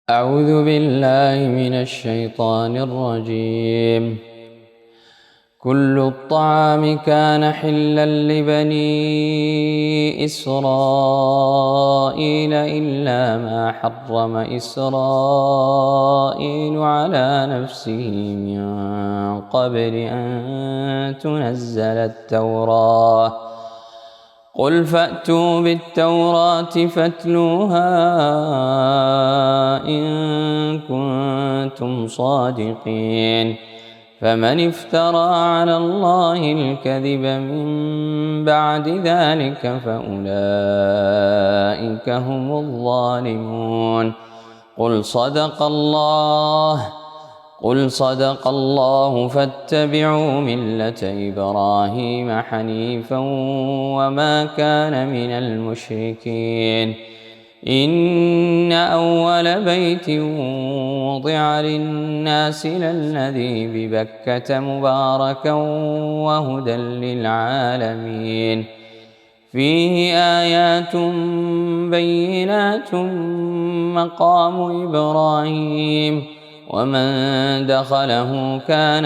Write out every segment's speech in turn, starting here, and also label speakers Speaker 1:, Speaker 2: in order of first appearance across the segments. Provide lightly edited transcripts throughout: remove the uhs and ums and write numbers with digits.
Speaker 1: أعوذ بالله من الشيطان الرجيم. كل الطعام كان حلا لبني إسرائيل إلا ما حرم إسرائيل على نفسه من قبل أن تنزل التوراة. قل فأتوا بالتوراة فاتلوها إن كنتم صادقين. فمن افترى على الله الكذب من بعد ذلك فأولئك هم الظالمون. قل صدق الله فاتبعوا ملة إبراهيم حنيفا وما كان من المشركين. إن أول بيت وضع للناس للذي ببكة مباركا وهدى للعالمين. فيه آيات بينات مقام إبراهيم ومن دخله كان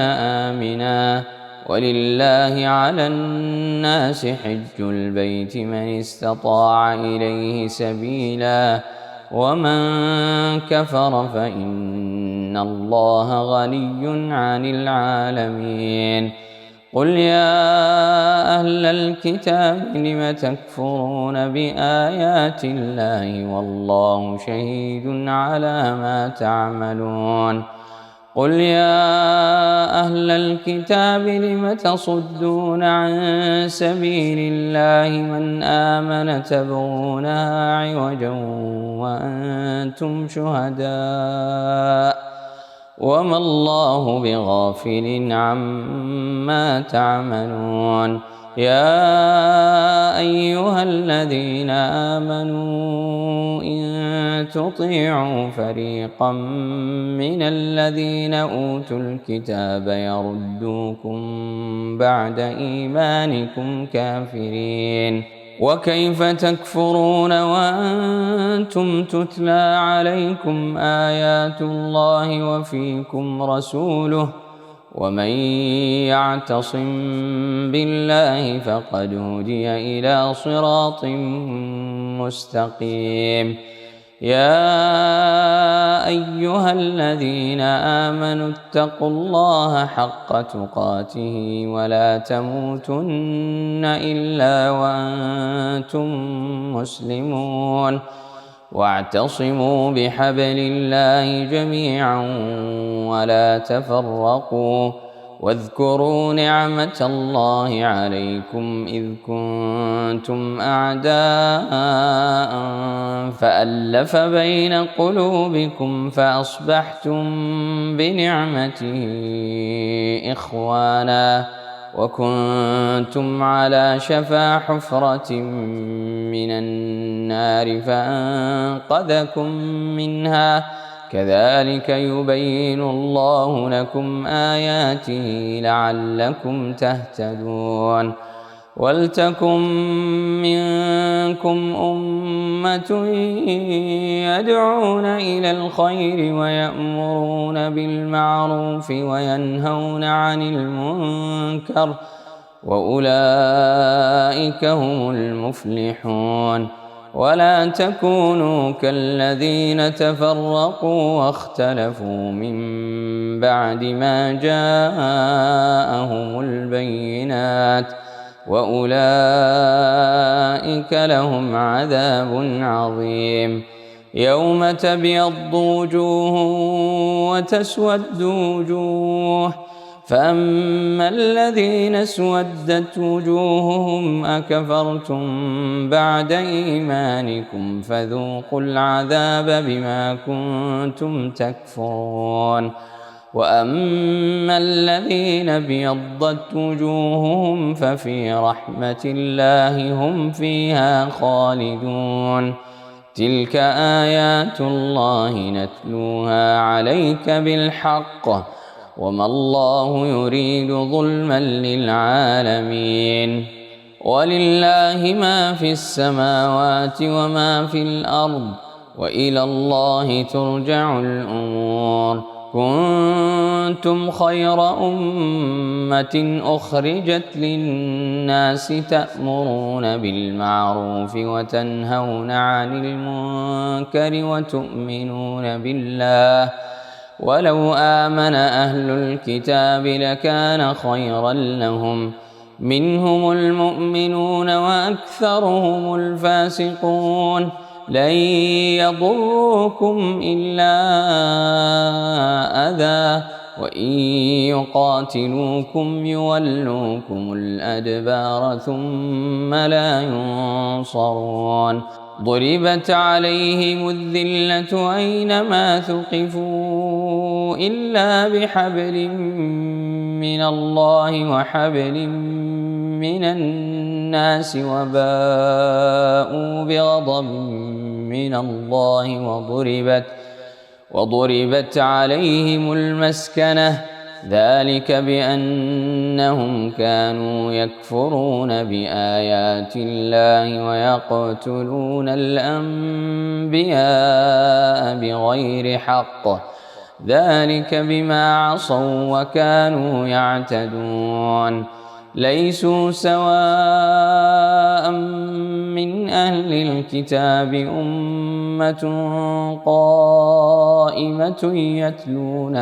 Speaker 1: آمنا. ولله على الناس حج البيت من استطاع إليه سبيلا ومن كفر فإن الله غني عن العالمين. قل يا أهل الكتاب لم تكفرون بآيات الله والله شهيد على ما تعملون. قل يا أهل الكتاب لم تصدون عن سبيل الله من آمن تبغونها عوجا وأنتم شهداء وما الله بغافل عما تعملون. يا أيها الذين آمنوا إن تطيعوا فريقا من الذين أوتوا الكتاب يردوكم بعد إيمانكم كافرين. وكيف تكفرون وأنتم تتلى عليكم آيات الله وفيكم رسوله ومن يعتصم بالله فقد هدي إلى صراط مستقيم. يا أيها الذين آمنوا اتقوا الله حق تقاته ولا تموتن إلا وأنتم مسلمون. واعتصموا بحبل الله جميعا ولا تفرقوا. واذكروا نعمة الله عليكم إذ كنتم أعداء فألف بين قلوبكم فأصبحتم بنعمته إخوانا وكنتم على شفا حفرة من النار فأنقذكم منها. كذلك يبين الله لكم آياته لعلكم تهتدون. ولتكن منكم أمة يدعون إلى الخير ويأمرون بالمعروف وينهون عن المنكر وأولئك هم المفلحون. ولا تكونوا كالذين تفرقوا واختلفوا من بعد ما جاءهم البينات وأولئك لهم عذاب عظيم. يوم تبيض وجوه وتسود وجوه فأما الذين اسودت وجوههم أكفرتم بعد إيمانكم فذوقوا العذاب بما كنتم تكفرون. وأما الذين ابيضت وجوههم ففي رحمة الله هم فيها خالدون. تلك آيات الله نتلوها عليك بالحق وما الله يريد ظلما للعالمين. ولله ما في السماوات وما في الأرض وإلى الله ترجع الأمور. كنتم خير أمة أخرجت للناس تأمرون بالمعروف وتنهون عن المنكر وتؤمنون بالله، ولو آمن أهل الكتاب لكان خيرا لهم، منهم المؤمنون وأكثرهم الفاسقون. لن يضروكم إلا أذى، وإن يقاتلوكم يولوكم الأدبار ثم لا ينصرون. ضربت عليهم الذلة أينما ثقفوا إلا بحبل من الله وحبل من الناس وباءوا بغضب من الله وضربت عليهم المسكنة، ذلك بأنهم كانوا يكفرون بآيات الله ويقتلون الأنبياء بغير حق، ذلك بما عصوا وكانوا يعتدون. ليسوا سواء من أهل الكتاب أمة قائمة يتلون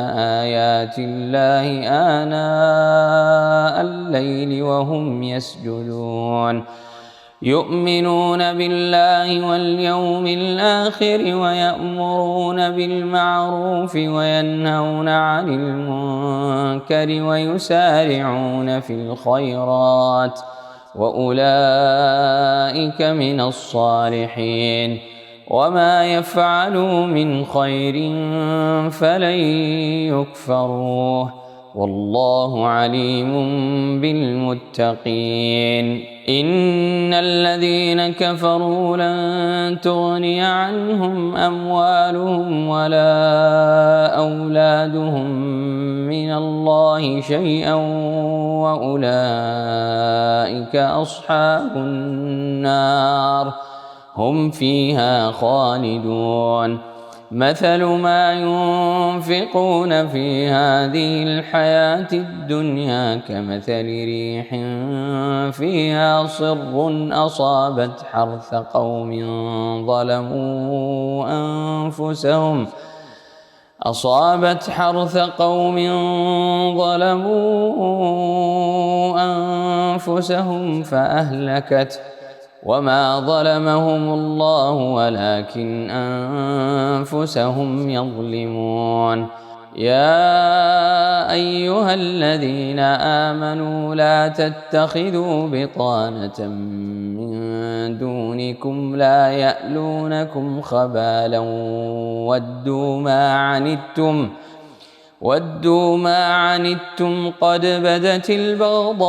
Speaker 1: آيات الله آناء الليل وهم يسجدون، يؤمنون بالله واليوم الآخر ويأمرون بالمعروف وينهون عن المنكر ويسارعون في الخيرات، وأولئك من الصالحين. وما يفعلوا من خير فلن يكفروه، والله عليم بالمتقين. إن الذين كفروا لن تغني عنهم أموالهم ولا أولادهم من الله شيئا، وأولئك أصحاب النار هم فيها خالدون. مثل ما ينفقون في هذه الحياة الدنيا كمثل ريح فيها صر أصابت حرث قوم ظلموا أنفسهم فأهلكت، وما ظلمهم الله ولكن أنفسهم يظلمون. يا أيها الذين آمنوا لا تتخذوا بطانة من دونكم لا يألونكم خبالا ودوا ما عنتم قد بدت البغضاء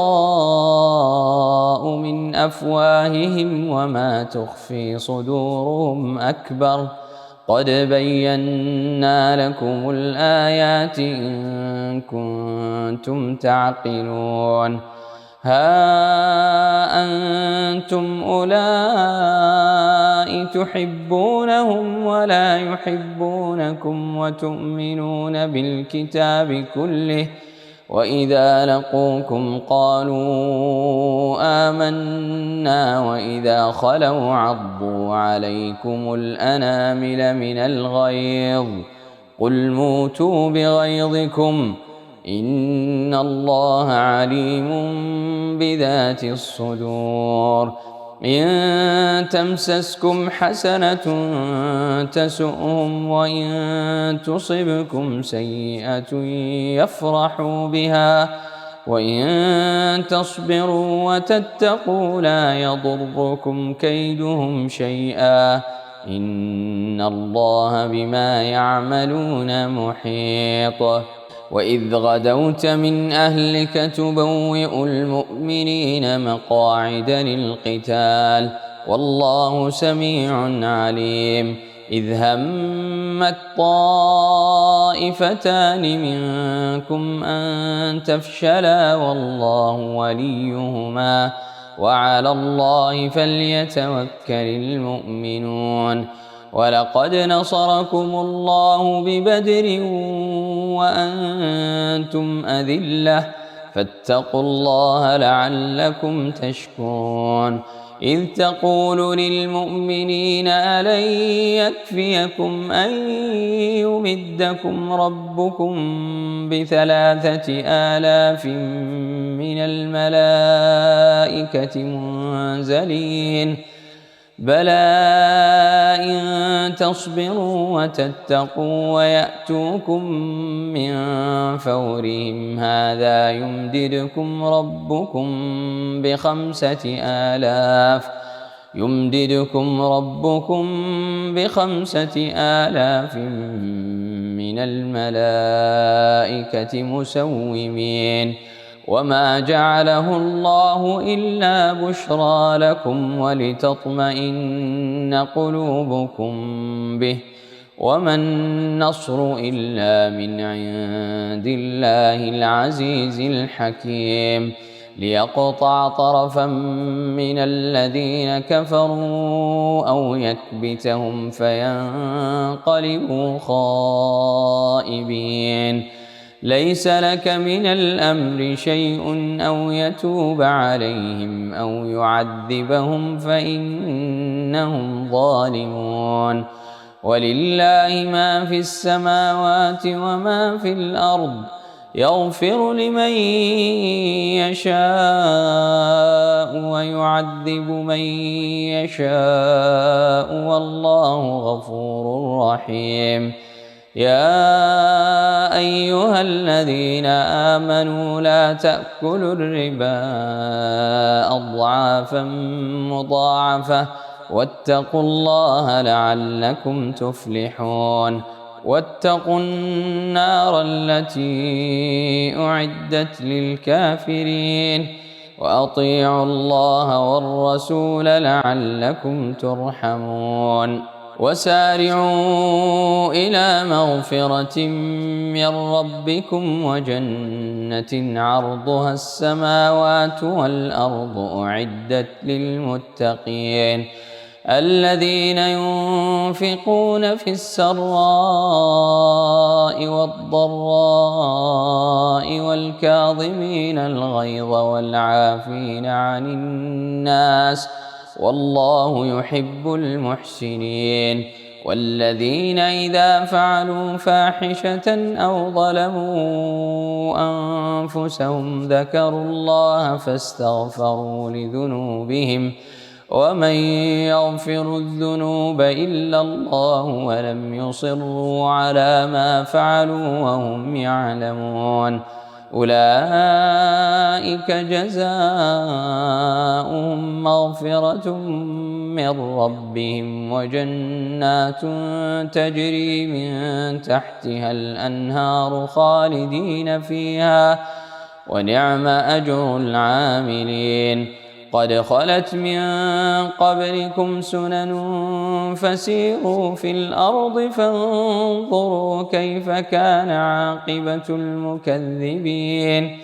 Speaker 1: من أفواههم وما تخفي صدورهم أكبر، قد بينا لكم الآيات إن كنتم تعقلون. ها أنتم أولئك تحبونهم ولا يحبونكم وتؤمنون بالكتاب كله، وإذا لقوكم قالوا آمنا وإذا خلوا عضوا عليكم الأنامل من الغيظ، قل موتوا بغيظكم إن الله عليم بذات الصدور. إن تمسسكم حسنة تسؤهم وإن تصبكم سيئة يفرحوا بها وإن تصبروا وتتقوا لا يضركم كيدهم شيئا إن الله بما يعملون محيط. وإذ غدوت من أهلك تبوئ المؤمنين مقاعد للقتال والله سميع عليم. إذ همت طائفتان منكم أن تفشلا والله وليهما وعلى الله فليتوكل المؤمنون. ولقد نصركم الله ببدر وأنتم أذلة فاتقوا الله لعلكم تشكرون. إذ تقول للمؤمنين ألن يكفيكم أن يمدكم ربكم ب3,000 من الملائكة منزلين بلى إن تصبروا وتتقوا ويأتوكم من فورهم هذا يمددكم ربكم ب5,000 من الملائكة مسومين. وما جعله الله إلا بشرى لكم ولتطمئن قلوبكم به وما النصر إلا من عند الله العزيز الحكيم ليقطع طرفا من الذين كفروا أو يكبتهم فينقلبوا خائبين. ليس لك من الأمر شيء أو يتوب عليهم أو يعذبهم فإنهم ظالمون. ولله ما في السماوات وما في الأرض يغفر لمن يشاء ويعذب من يشاء والله غفور رحيم. يا أيها الذين آمنوا لا تأكلوا الربا أضعافا مضاعفة واتقوا الله لعلكم تفلحون. واتقوا النار التي أعدت للكافرين وأطيعوا الله والرسول لعلكم ترحمون. وسارعوا إلى مغفرة من ربكم وجنة عرضها السماوات والأرض أعدت للمتقين الذين ينفقون في السراء والضراء والكاظمين الغيظ والعافين عن الناس والله يحب المحسنين. والذين إذا فعلوا فاحشة أو ظلموا أنفسهم ذكروا الله فاستغفروا لذنوبهم ومن يغفر الذنوب إلا الله ولم يصروا على ما فعلوا وهم يعلمون أولئك جزاؤهم مغفرة من ربهم وجنات تجري من تحتها الأنهار خالدين فيها ونعم أجر العاملين. قد خلت من قبلكم سنن فسيروا في الأرض فانظروا كيف كان عاقبة المكذبين.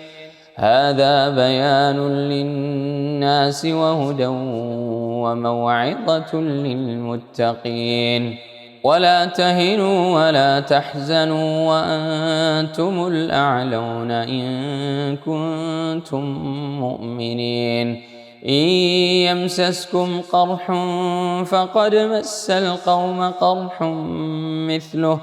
Speaker 1: هذا بيان للناس وهدى وموعظة للمتقين. ولا تهنوا ولا تحزنوا وأنتم الأعلون إن كنتم مؤمنين. إن يمسسكم قرح فقد مس القوم قرح مثله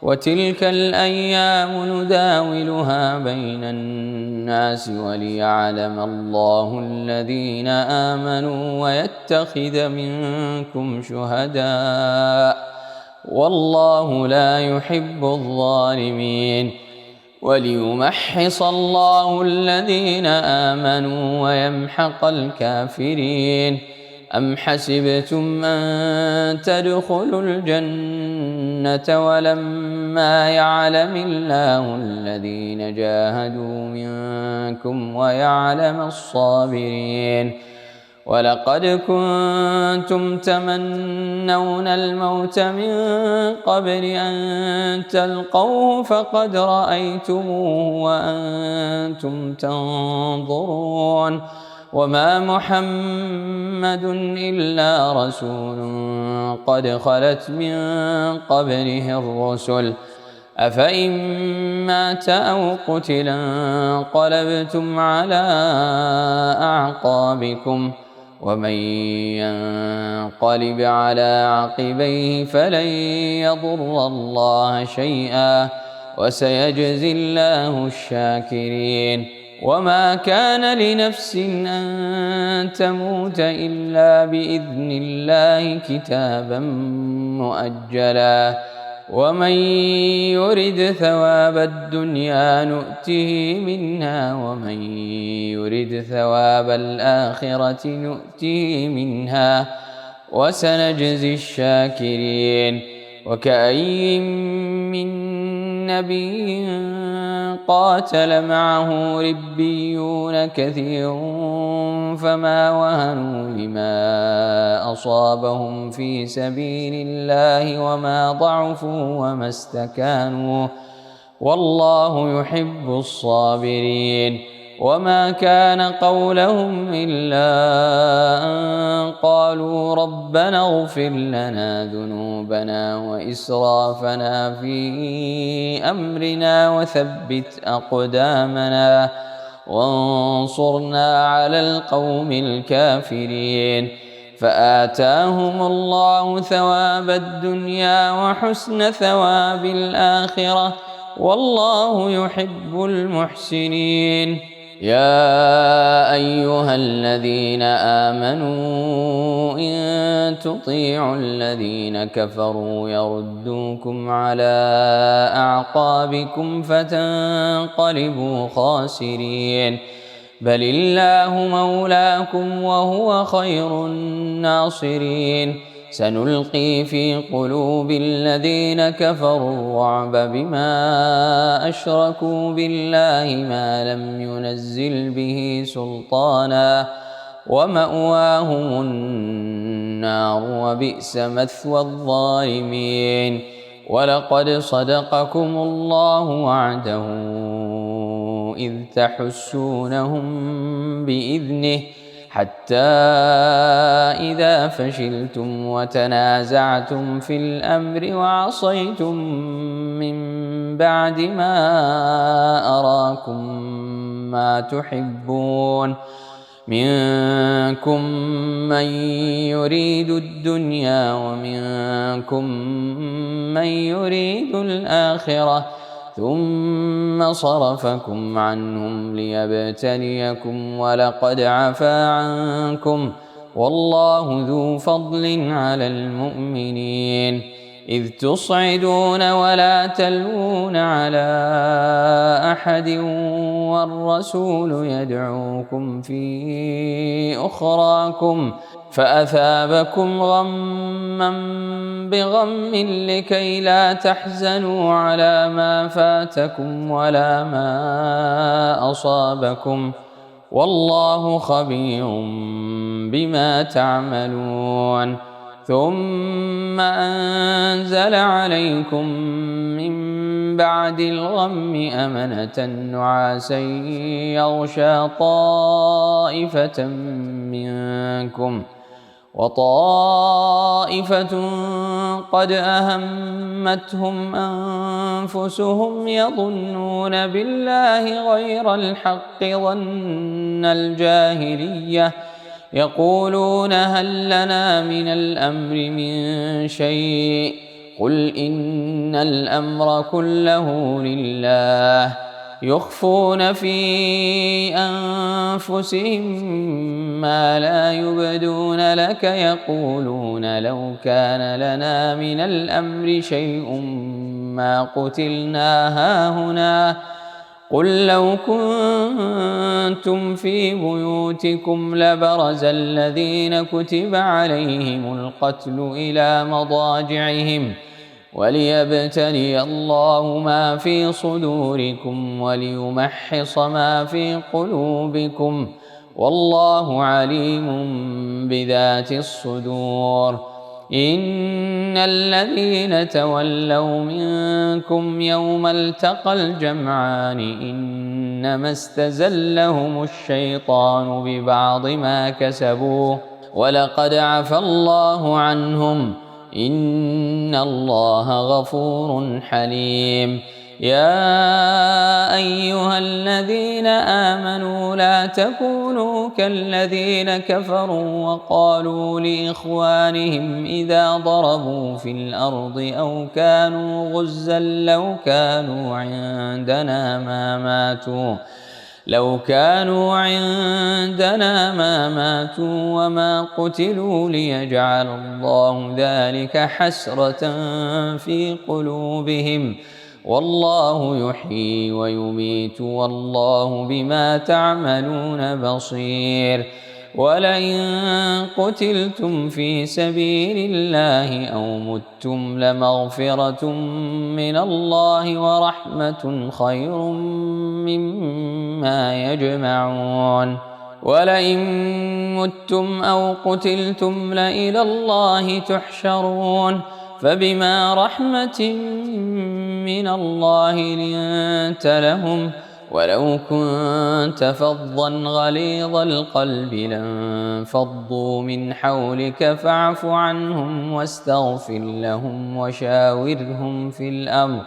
Speaker 1: وتلك الأيام نداولها بين الناس وليعلم الله الذين آمنوا ويتخذ منكم شهداء والله لا يحب الظالمين. وليمحص الله الذين آمنوا ويمحق الكافرين. أم حسبتم أن تدخلوا الجنة ولما يعلم الله الذين جاهدوا منكم ويعلم الصابرين. ولقد كنتم تمنون الموت من قبل أن تلقوه فقد رأيتموه وأنتم تنظرون وما محمد إلا رسول قد خلت من قبله الرسل أفإن مات أو قتل انقلبتم على أعقابكم ومن ينقلب على عقبيه فلن يضر الله شيئا وسيجزي الله الشاكرين وما كان لنفس أن تموت إلا بإذن الله كتابا مؤجلا ومن يرد ثواب الدنيا نؤته منها ومن يرد ثواب الآخرة نؤته منها وسنجزي الشاكرين وكأي من نبي قاتل معه ربيون كثير فما وهنوا لما أصابهم في سبيل الله وما ضعفوا وما استكانوا والله يحب الصابرين وما كان قولهم إلا أن قالوا ربنا اغفر لنا ذنوبنا وإسرافنا في أمرنا وثبت أقدامنا وانصرنا على القوم الكافرين فآتاهم الله ثواب الدنيا وحسن ثواب الآخرة والله يحب المحسنين يا أيها الذين آمنوا إن تطيعوا الذين كفروا يردوكم على أعقابكم فتنقلبوا خاسرين بل الله مولاكم وهو خير الناصرين سنلقي في قلوب الذين كفروا الرعب بما أشركوا بالله ما لم ينزل به سلطانا ومأواهم النار وبئس مثوى الظالمين ولقد صدقكم الله وعده إذ تحسونهم بإذنه حتى إذا فشلتم وتنازعتم في الأمر وعصيتم من بعد ما أراكم ما تحبون منكم من يريد الدنيا ومنكم من يريد الآخرة ثم صرفكم عنهم ليبتليكم ولقد عفا عنكم والله ذو فضل على المؤمنين إذ تصعدون ولا تلوون على أحد والرسول يدعوكم في أخراكم فأثابكم غما بغم لكي لا تحزنوا على ما فاتكم ولا ما أصابكم والله خبير بما تعملون ثم أنزل عليكم من بعد الغم أمنة نعاسا يغشى طائفة منكم وطائفة قد أهمتهم أنفسهم يظنون بالله غير الحق ظن الجاهلية يقولون هل لنا من الأمر من شيء قل إن الأمر كله لله يخفون في أنفسهم ما لا يبدون لك يقولون لو كان لنا من الأمر شيء ما قتلنا هاهنا قل لو كنتم في بيوتكم لبرز الذين كتب عليهم القتل إلى مضاجعهم وليبتلي الله ما في صدوركم وليمحص ما في قلوبكم والله عليم بذات الصدور إن الذين تولوا منكم يوم التقى الجمعان إنما استزلهم الشيطان ببعض ما كسبوا ولقد عفا الله عنهم إن الله غفور حليم. يا أيها الذين آمنوا لا تكونوا كالذين كفروا وقالوا لإخوانهم إذا ضربوا في الأرض أو كانوا غزا لو كانوا عندنا ما ماتوا وما قتلوا ليجعل الله ذلك حسرة في قلوبهم والله يحيي ويميت والله بما تعملون بصير. ولئن قتلتم في سبيل الله أو متم لمغفرة من الله ورحمة خير مما يجمعون. ولئن متم أو قتلتم لإلى الله تحشرون. فبما رحمة من الله لنت لهم ولو كنت فظا غليظ القلب لانفضوا من حولك فاعف عنهم واستغفر لهم وشاورهم في الأمر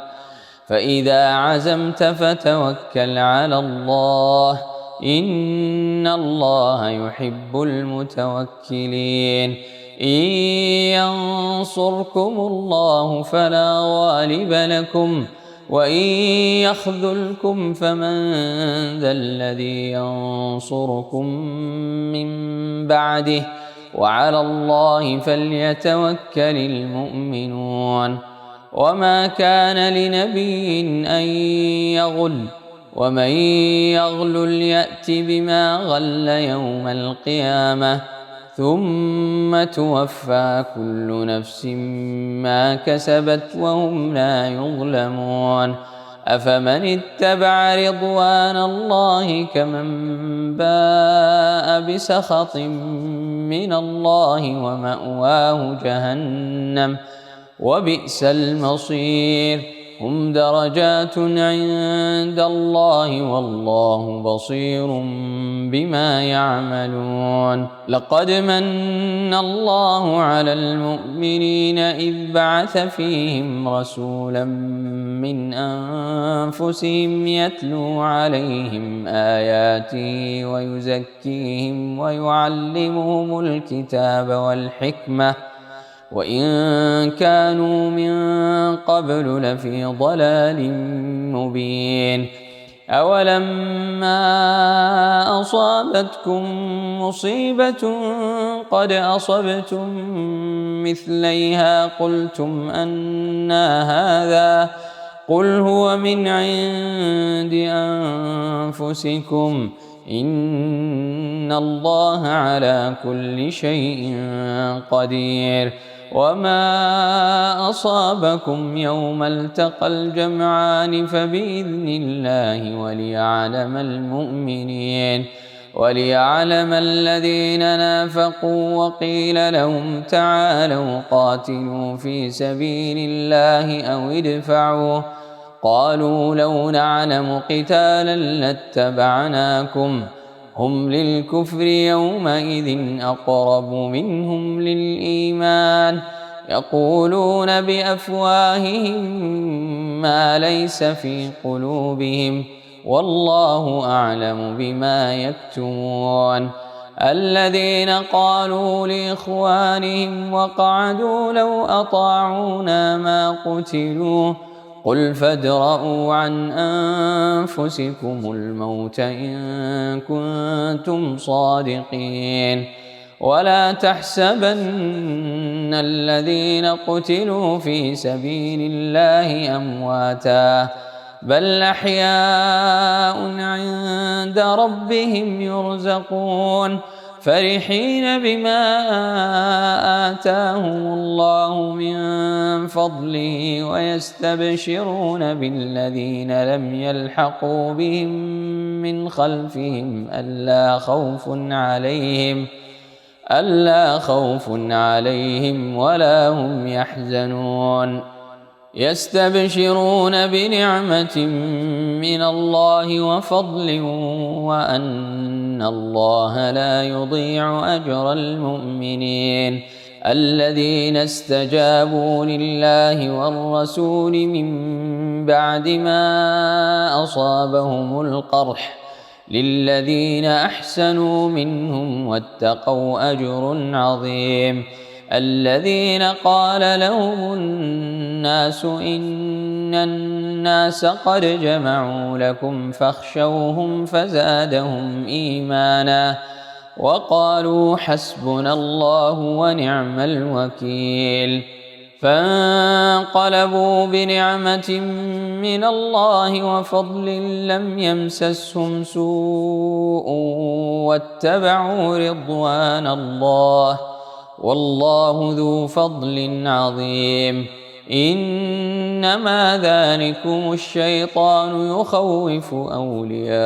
Speaker 1: فإذا عزمت فتوكل على الله إن الله يحب المتوكلين. إن ينصركم الله فلا غالب لكم وإن يخذلكم فمن ذا الذي ينصركم من بعده وعلى الله فليتوكل المؤمنون. وما كان لنبي أن يغل ومن يغلل يأت بما غل يوم القيامة ثم توفى كل نفس ما كسبت وهم لا يظلمون. أفمن اتبع رضوان الله كمن باء بسخط من الله ومأواه جهنم وبئس المصير. هم درجات عند الله والله بصير بما يعملون. لقد من الله على المؤمنين إذ بعث فيهم رسولا من أنفسهم يتلو عليهم آياته ويزكيهم ويعلمهم الكتاب والحكمة وإن كانوا من قبل لفي ضلال مبين. أولما أصابتكم مصيبة قد أصبتم مثليها قلتم أنى هذا قل هو من عند أنفسكم إن الله على كل شيء قدير. وما أصابكم يوم التقى الجمعان فبإذن الله وليعلم الذين نافقوا وقيل لهم تعالوا قاتلوا في سبيل الله أو ادفعوا قالوا لو نعلم قتالا لاتبعناكم هم للكفر يومئذ أقرب منهم للإيمان يقولون بأفواههم ما ليس في قلوبهم والله أعلم بما يكتمون. الذين قالوا لإخوانهم وقعدوا لو أطاعونا ما قتلوا قل فادرءوا عن أنفسكم الموت إن كنتم صادقين. ولا تحسبن الذين قتلوا في سبيل الله أمواتا بل أحياء عند ربهم يرزقون فرحين بما آتاهم الله من فضله ويستبشرون بالذين لم يلحقوا بهم من خلفهم ألا خوف عليهم ولا هم يحزنون. يستبشرون بنعمة من الله وفضل وأن الله لا يضيع أجر المؤمنين الذين استجابوا لله والرسول من بعد ما أصابهم القرح للذين أحسنوا منهم واتقوا أجر عظيم الذين قال لهم الناس إن الناس قد جمعوا لكم فاخشوهم فزادهم إيمانا وقالوا حسبنا الله ونعم الوكيل فانقلبوا بنعمة من الله وفضل لم يمسسهم سوء واتبعوا رضوان الله والله ذو فضل عظيم إنما ذلكم الشيطان يخوف أولياءه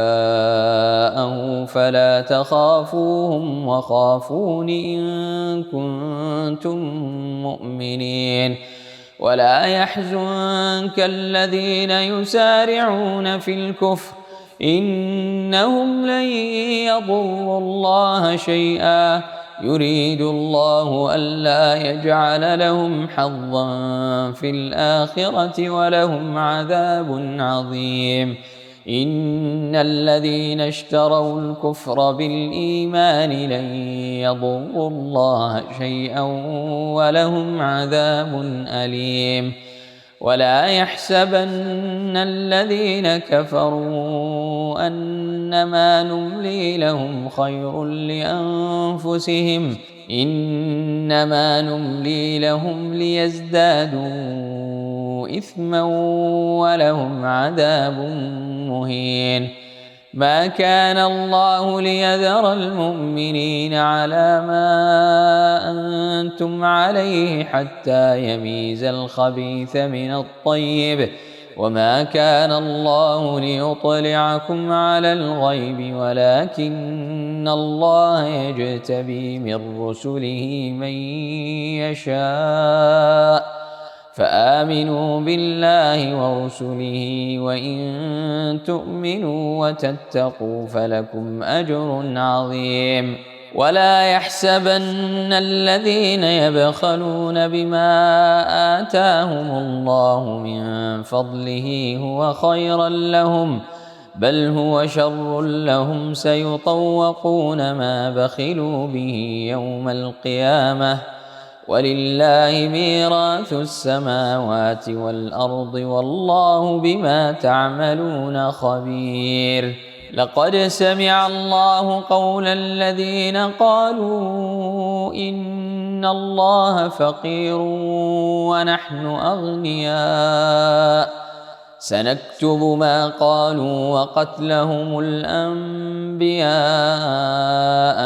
Speaker 1: فلا تخافوهم وخافون إن كنتم مؤمنين ولا يحزنك الذين يسارعون في الكفر إنهم لن يضروا الله شيئا يريد الله ألا يجعل لهم حظا في الآخرة ولهم عذاب عظيم إن الذين اشتروا الكفر بالإيمان لن يضروا الله شيئا ولهم عذاب أليم ولا يحسبن الذين كفروا أنما نملي لهم خير لأنفسهم إنما نملي لهم ليزدادوا إثما ولهم عذاب مهين ما كان الله ليذر المؤمنين على ما أنتم عليه حتى يميز الخبيث من الطيب وما كان الله ليطلعكم على الغيب ولكن الله يجتبي من رسله من يشاء فآمنوا بالله ورسله وإن تؤمنوا وتتقوا فلكم أجر عظيم ولا يحسبن الذين يبخلون بما آتاهم الله من فضله هو خيرا لهم بل هو شر لهم سيطوقون ما بخلوا به يوم القيامة ولله ميراث السماوات والأرض والله بما تعملون خبير لقد سمع الله قول الذين قالوا إن الله فقير ونحن أغنياء سنكتب ما قالوا وقتلهم الأنبياء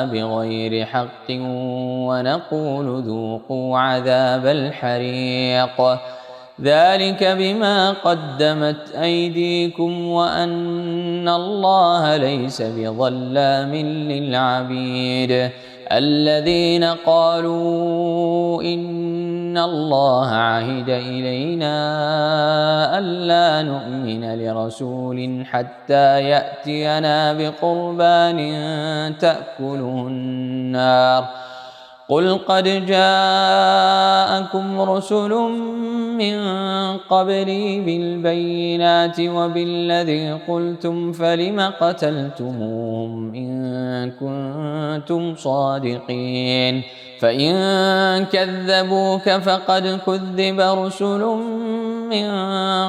Speaker 1: بغير حق ونقول ذوقوا عذاب الحريق ذلك بما قدمت أيديكم وأن الله ليس بظلام للعبيد الذين قالوا إن الله عهد إلينا ألا نؤمن لرسول حتى يأتينا بقربان تأكله النار قل قد جاءكم رسل من قبلي بالبينات وبالذي قلتم فلم قتلتموهم إن كنتم صادقين فإن كذبوك فقد كذب رسل من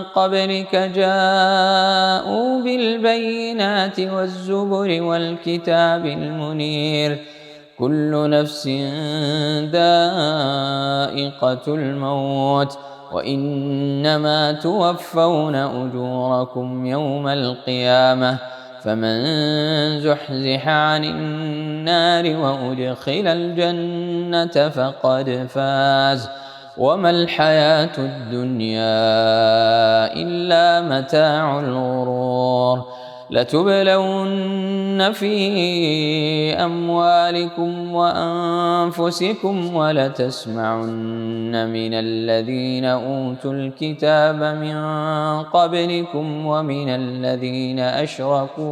Speaker 1: قبلك جاءوا بالبينات والزبر والكتاب المنير كل نفس ذائقة الموت وإنما توفون أجوركم يوم القيامة فمن زحزح عن النار وأدخل الجنة فقد فاز وما الحياة الدنيا إلا متاع الغرور لتبلون في أموالكم وأنفسكم ولتسمعن من الذين أوتوا الكتاب من قبلكم ومن الذين أشركوا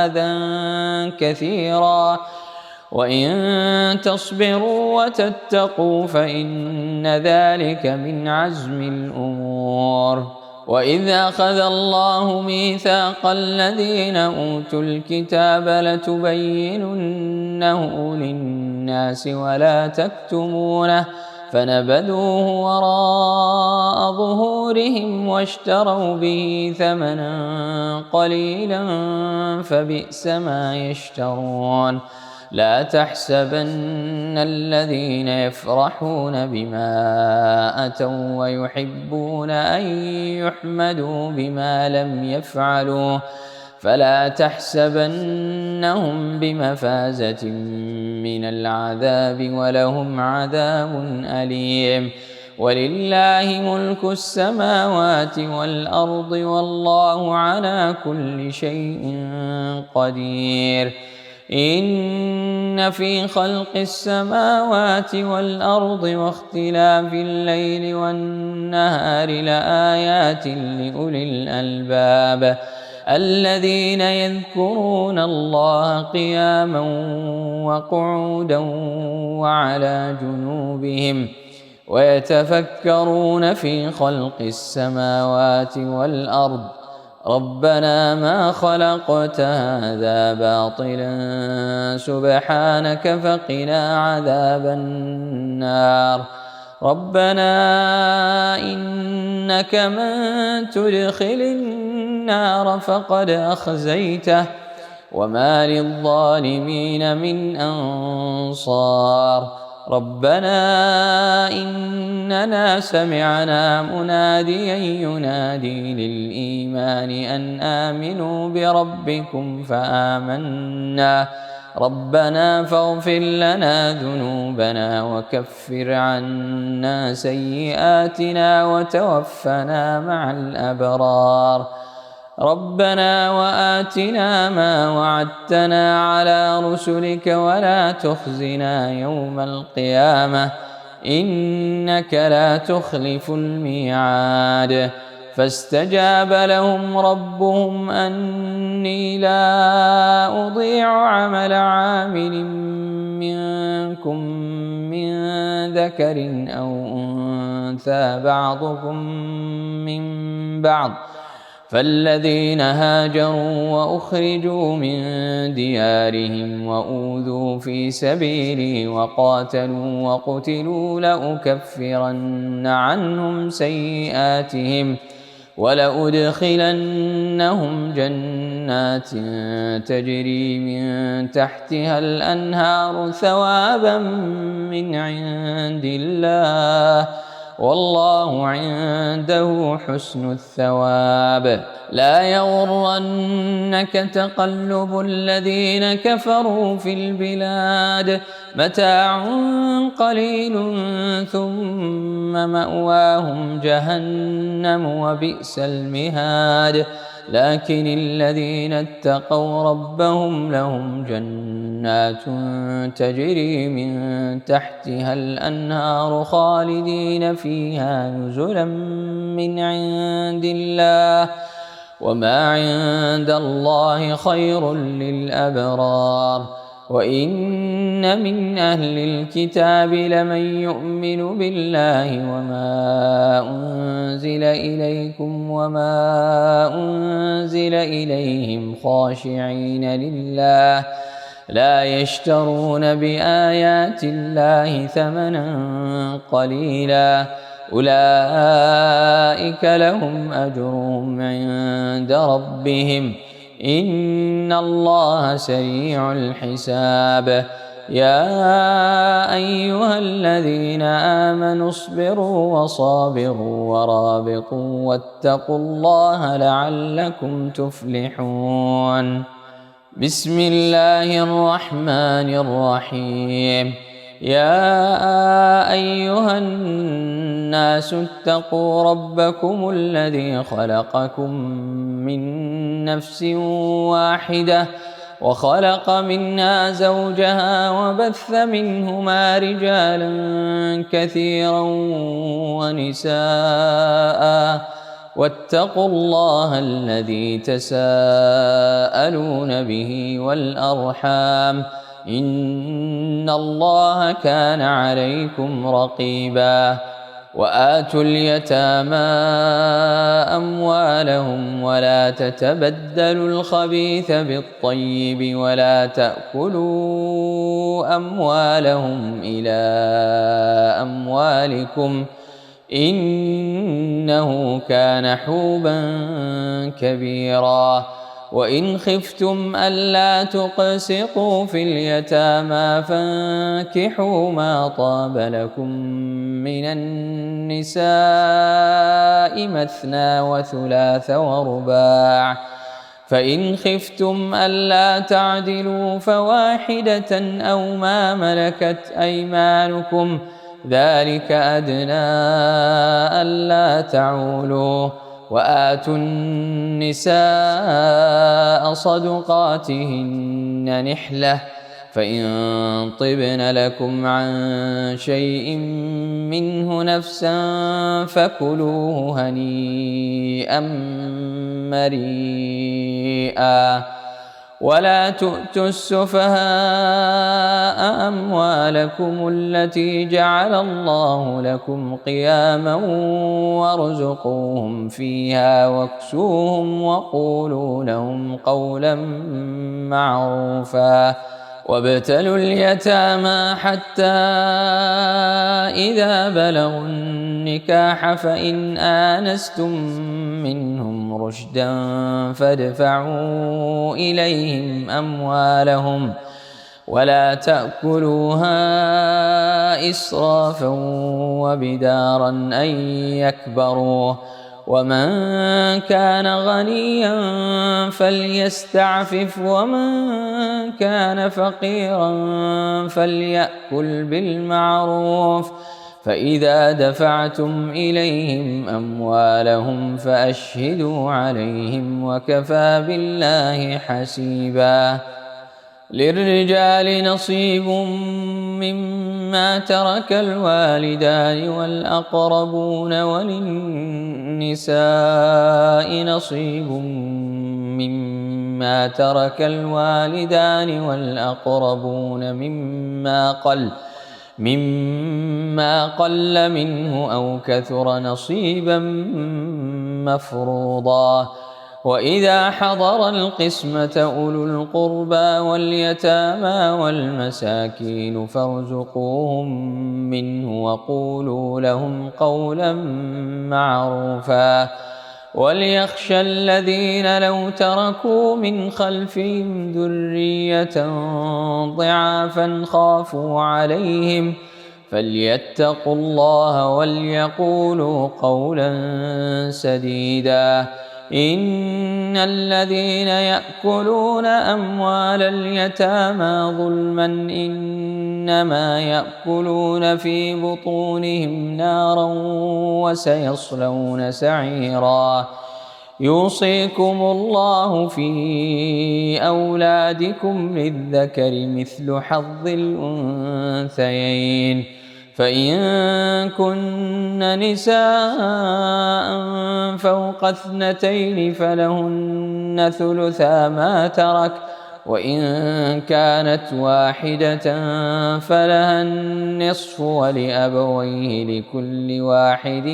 Speaker 1: أذى كثيرا وإن تصبروا وتتقوا فإن ذلك من عزم الأمور. وإذ أخذ الله ميثاق الذين أوتوا الكتاب لتبيننه للناس ولا تكتمونه فنبذوه وراء ظهورهم واشتروا به ثمنا قليلا فبئس ما يشترون. لا تحسبن الذين يفرحون بما أتوا ويحبون أن يحمدوا بما لم يفعلوا فلا تحسبنهم بمفازة من العذاب ولهم عذاب أليم. ولله ملك السماوات والأرض والله على كل شيء قدير. إن في خلق السماوات والأرض واختلاف الليل والنهار لآيات لأولي الألباب الذين يذكرون الله قياما وقعودا وعلى جنوبهم ويتفكرون في خلق السماوات والأرض ربنا ما خلقت هذا باطلا سبحانك فقنا عذاب النار. ربنا إنك من تدخل النار فقد أخزيته وما للظالمين من أنصار. ربنا إننا سمعنا مناديا ينادي للإيمان أن آمنوا بربكم فآمنا ربنا فاغفر لنا ذنوبنا وكفر عنا سيئاتنا وتوفنا مع الأبرار. ربنا وآتنا ما وعدتنا على رسلك ولا تخزنا يوم القيامة إنك لا تخلف الميعاد. فاستجاب لهم ربهم أني لا أضيع عمل عامل منكم من ذكر أو أنثى بعضكم من بعض فالذين هاجروا وأخرجوا من ديارهم وأوذوا في سبيلي وقاتلوا وقتلوا لأكفرن عنهم سيئاتهم ولأدخلنهم جنات تجري من تحتها الأنهار ثوابا من عند الله والله عنده حسن الثواب. لا يغرنك تقلب الذين كفروا في البلاد متاع قليل ثم مأواهم جهنم وبئس المهاد. لكن الذين اتقوا ربهم لهم جنات تجري من تحتها الأنهار خالدين فيها نزلا من عند الله وما عند الله خير للأبرار. وإن من أهل الكتاب لمن يؤمن بالله وما أنزل إليكم وما أنزل إليهم خاشعين لله لا يشترون بآيات الله ثمنا قليلا أولئك لهم أجرهم عند ربهم إن الله سريع الحساب. يا أيها الذين آمنوا اصبروا وصابروا ورابطوا واتقوا الله لعلكم تفلحون. بسم الله الرحمن الرحيم. يا أيها الناس اتقوا ربكم الذي خلقكم من نفس واحدة وخلق منها زوجها وبث منهما رجالا كثيرا ونساء واتقوا الله الذي تساءلون به والأرحام إن الله كان عليكم رقيبا وآتوا اليتامى أموالهم ولا تتبدلوا الخبيث بالطيب ولا تأكلوا أموالهم إلى أموالكم إنه كان حوبا كبيرا وإن خفتم ألا تقسطوا في اليتامى فانكحوا ما طاب لكم من النساء مثنى وثلاث ورباع فإن خفتم ألا تعدلوا فواحدة أو ما ملكت أيمانكم ذلك أدنى ألا تعولوا وآتوا النساء صدقاتهن نحلة فإن طبن لكم عن شيء منه نفسا فكلوه هنيئا مريئا ولا تؤتوا السفهاء أموالكم التي جعل الله لكم قياما وارزقوهم فيها واكسوهم وقولوا لهم قولا معروفا وابتلوا اليتامى حتى إذا بلغوا النكاح فإن آنستم منهم رشدا فادفعوا إليهم أموالهم ولا تأكلوها إسرافا وبدارا أن يكبروا ومن كان غنيا فليستعفف ومن كان فقيرا فليأكل بالمعروف فإذا دفعتم إليهم أموالهم فأشهدوا عليهم وكفى بالله حسيبا للرجال نصيب مما ترك الوالدان والأقربون وللنساء نصيب مما ترك الوالدان والأقربون مما قل منه أو كثر نصيبا مفروضا وإذا حضر القسمة أولو القربى واليتامى والمساكين فارزقوهم منه وقولوا لهم قولا معروفا وليخشى الذين لو تركوا من خلفهم ذرية ضعافا خافوا عليهم فليتقوا الله وليقولوا قولا سديدا إن الذين يأكلون أموال اليتامى ظلما إنما يأكلون في بطونهم نارا وسيصلون سعيرا يوصيكم الله في أولادكم للذكر مثل حظ الأنثيين فإن كن نساء فوق 2 فلهن ثلثا ما ترك وإن كانت واحدة فلها النصف ولأبويه لكل واحد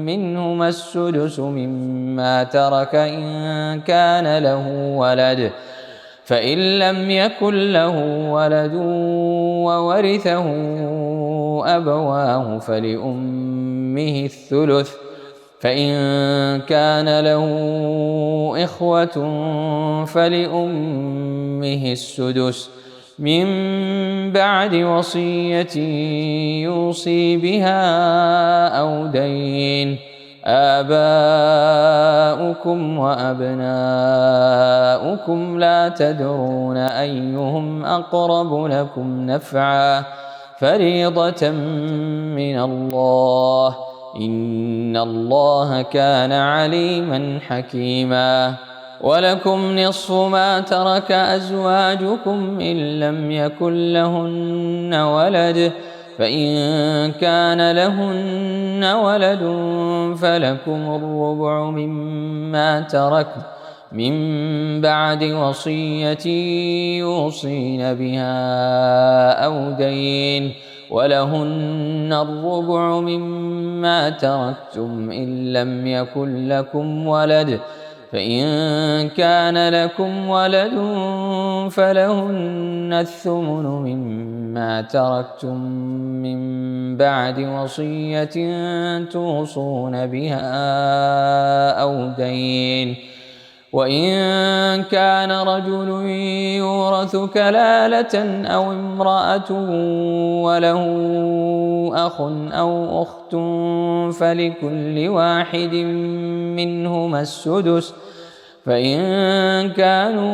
Speaker 1: منهما السدس مما ترك إن كان له ولد فإن لم يكن له ولد وورثه أبواه فلأمه الثلث فإن كان له إخوة فلأمه السدس من بعد وصية يوصي بها أو دين آباؤكم وأبناؤكم لا تدرون أيهم أقرب لكم نفعا فريضة من الله إن الله كان عليما حكيما ولكم نصف ما ترك أزواجكم إن لم يكن لهن ولد، فإن كان لهن ولد فلكم الربع مما تركن من بعد وصية يوصين بها أو دين، ولهن الربع مما تركتم إن لم يكن لكم ولد، فإن كان لكم ولد فلهن الثمن مما تركتم من بعد وصية توصون بها أو دين. وإن كان رجل يورث كلالة أو امرأة وله أخ أو أخت فلكل واحد منهما السدس، فإن كانوا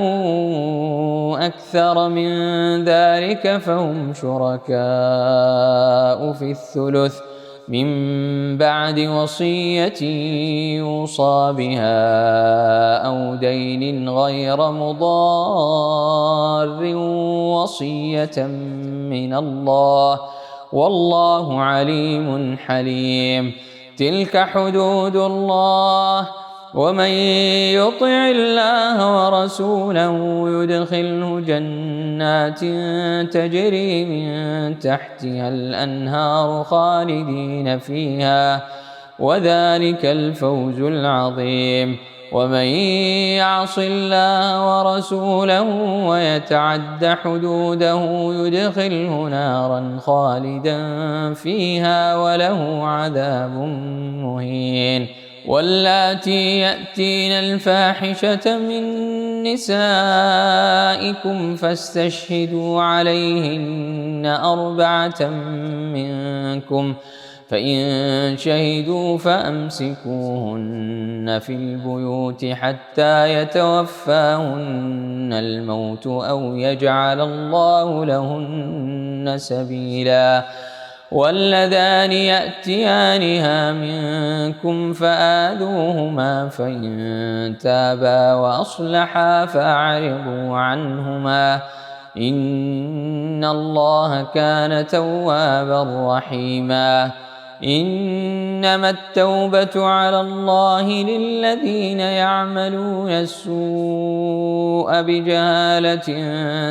Speaker 1: أكثر من ذلك فهم شركاء في الثلث من بعد وصية يوصى بها أو دين غير مضار، وصية من الله، والله عليم حليم. تلك حدود الله، ومن يطع الله ورسوله يدخله جنات تجري من تحتها الأنهار خالدين فيها، وذلك الفوز العظيم. ومن يعص الله ورسوله ويتعد حدوده يدخله نارا خالدا فيها وله عذاب مهين. واللاتي يأتين الفاحشة من نسائكم فاستشهدوا عليهن 4 منكم، فإن شهدوا فأمسكوهن في البيوت حتى يتوفاهن الموت أو يجعل الله لهن سبيلا. واللذان يأتيانها منكم فآذوهما، فإن تابا وأصلحا فأعرضوا عنهما، إن الله كان توابا رحيما. إنما التوبة على الله للذين يعملون السوء بجهالة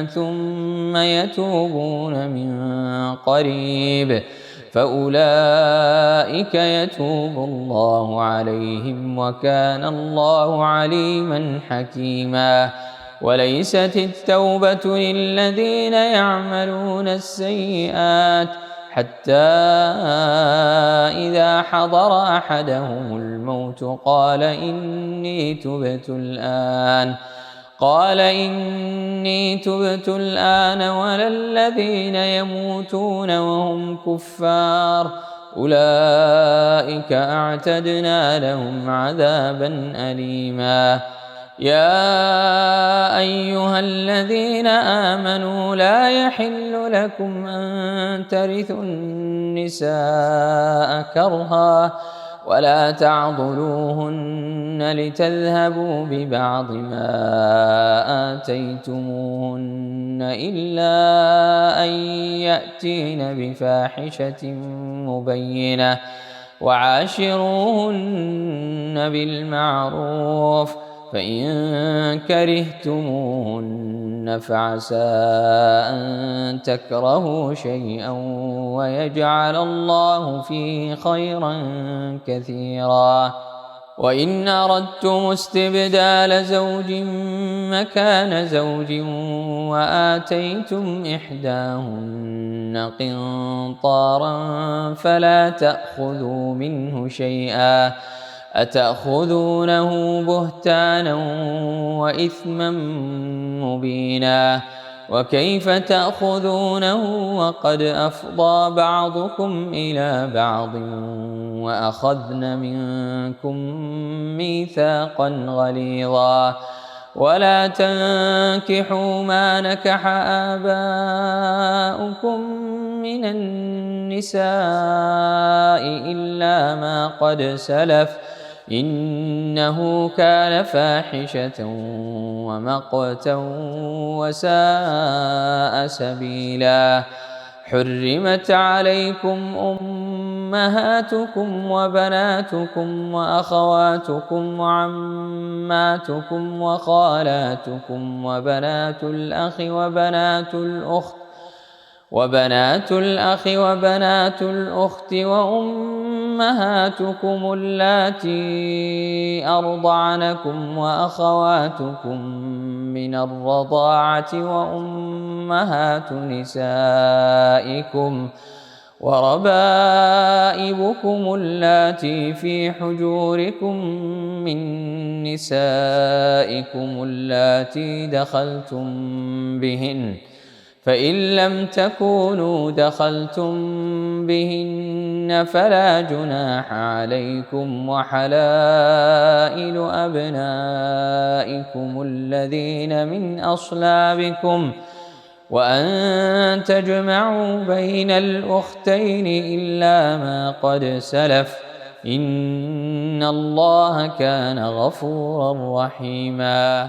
Speaker 1: ثم يتوبون من قريب فأولئك يتوب الله عليهم، وكان الله عليما حكيما. وليست التوبة للذين يعملون السيئات حتى إذا حضر أحدهم الموت قال إني تبت الآن ولا الذين يموتون وهم كفار، أولئك أعتدنا لهم عذابا أليما. يا أيها الذين آمنوا لا يحل لكم أن ترثوا النساء كرها ولا تعضلوهن لتذهبوا ببعض ما آتيتموهن إلا أن يأتين بفاحشة مبينة، وعاشروهن بالمعروف، فإن كرهتموهن فعسى أن تكرهوا شيئا ويجعل الله فيه خيرا كثيرا. وإن أردتم استبدال زوج مكان زوج وآتيتم إحداهن قنطارا فلا تأخذوا منه شيئا، أتأخذونه بهتانا وإثما مبينا، وكيف تأخذونه وقد أفضى بعضكم إلى بعض وأخذن منكم ميثاقا غليظا. ولا تنكحوا ما نكح آباؤكم من النساء إلا ما قد سلف، إنه كان فاحشة ومقتا وساء سبيلا. حرمت عليكم أمهاتكم وبناتكم وأخواتكم وعماتكم وخالاتكم وبنات الأخ وبنات الأخت وأمهاتكم اللاتي أرضعنكم وأخواتكم من الرضاعة وأمهات نسائكم وربائبكم اللاتي في حجوركم من نسائكم اللاتي دخلتم بهن، فإن لم تكونوا دخلتم بهن فلا جناح عليكم، وحلائل أبنائكم الذين من أصلابكم، وأن تجمعوا بين الأختين إلا ما قد سلف، إن الله كان غفورا رحيما.